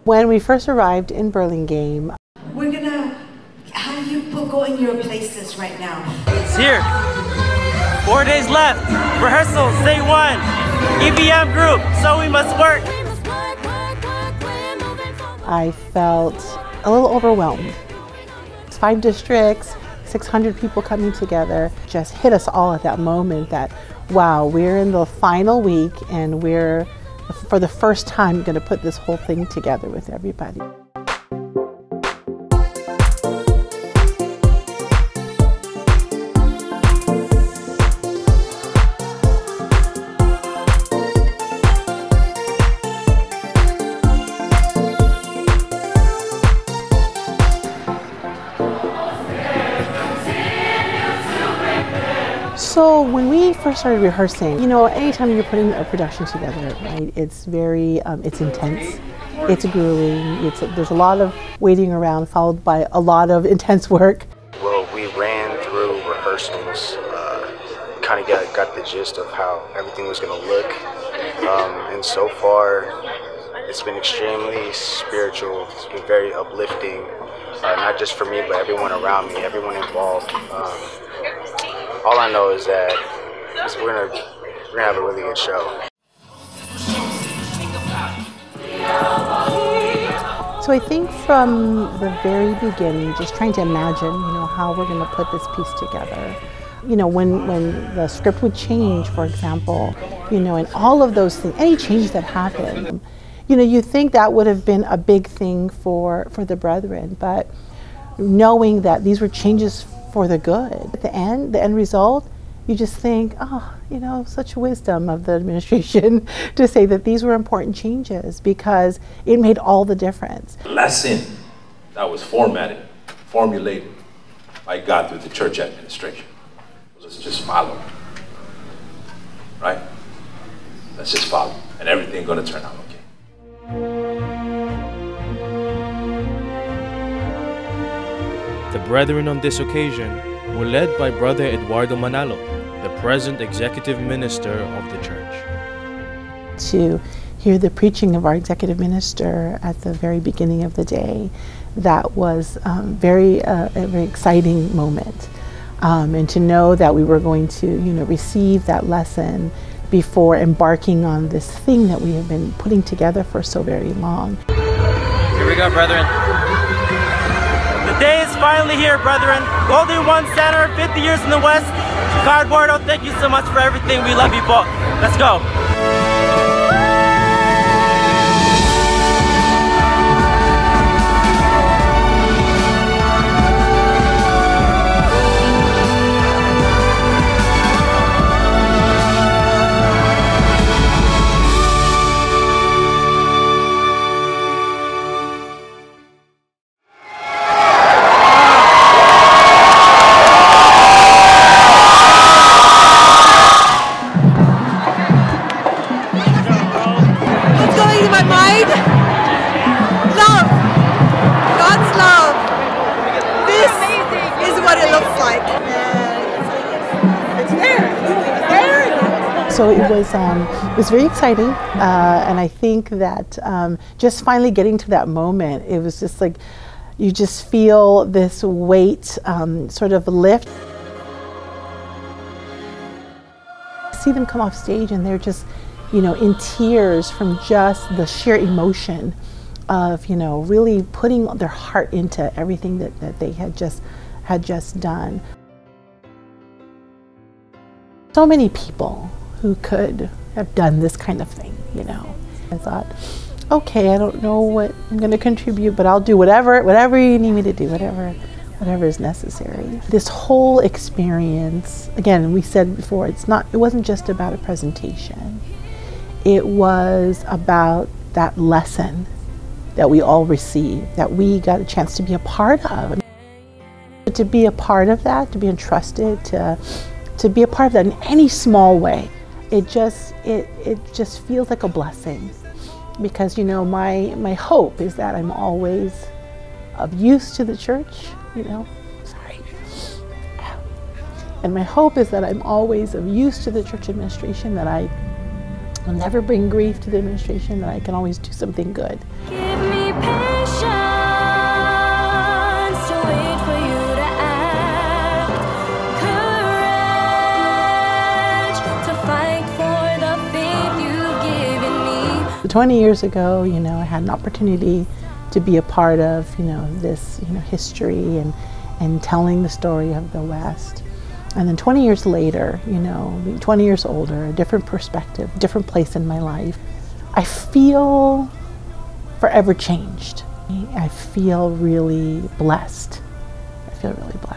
When we first arrived in Burlingame, we're gonna have you go in your places right now. It's here. 4 days left. Rehearsals, day 1. EBM group, so we must work. I felt a little overwhelmed. It's 5 districts, 600 people coming together. Just hit us all at that moment that, wow, we're in the final week and we're, for the first time, going to put this whole thing together with everybody. So when we first started rehearsing, you know, anytime you're putting a production together, right, it's very, it's intense, it's grueling, there's a lot of waiting around followed by a lot of intense work. Well, we ran through rehearsals, kind of got the gist of how everything was going to look, and so far it's been extremely spiritual, it's been very uplifting, not just for me, but everyone around me, everyone involved. All I know is that we're gonna have a really good show. So I think from the very beginning, just trying to imagine, you know, how we're going to put this piece together. You know, when the script would change, for example, you know, and all of those things, any change that happened, you know, you think that would have been a big thing for the brethren, but knowing that these were changes for the good. At the end result, you just think, oh, you know, such wisdom of the administration to say that these were important changes because it made all the difference. Lesson that was formulated by God through the church administration. Let's just follow, right? Let's just follow, and everything's gonna turn out okay. The brethren on this occasion were led by Brother Eduardo Manalo, the present executive minister of the church. To hear the preaching of our executive minister at the very beginning of the day, that was a very exciting moment. And to know that we were going to, you know, receive that lesson before embarking on this thing that we have been putting together for so very long. Here we go, brethren. The day is finally here, brethren. Golden One Center, 50 years in the West. God, Eduardo, thank you so much for everything. We love you both. Let's go. So it was very exciting, and I think that just finally getting to that moment, it was just like you just feel this weight sort of lift. See them come off stage and they're just, you know, in tears from just the sheer emotion of, you know, really putting their heart into everything that they had just done. So many people who could have done this kind of thing, you know. I thought, okay, I don't know what I'm going to contribute, but I'll do whatever you need me to do, whatever is necessary. This whole experience, again, we said before, it wasn't just about a presentation. It was about that lesson that we all received, that we got a chance to be a part of. To be a part of that, to be entrusted to be a part of that in any small way, it just feels like a blessing, because, you know, my hope is that I'm always of use to the church, you know, and my hope is that I'm always of use to the church administration, that I will never bring grief to the administration, that I can always do something good. Give me patience to wait for you to act, courage to fight for the faith you've given me. 20 years ago, you know, I had an opportunity to be a part of, you know, this, you know, history and telling the story of the West. And then 20 years later, you know, 20 years older, a different perspective, different place in my life, I feel forever changed. I feel really blessed. I feel really blessed.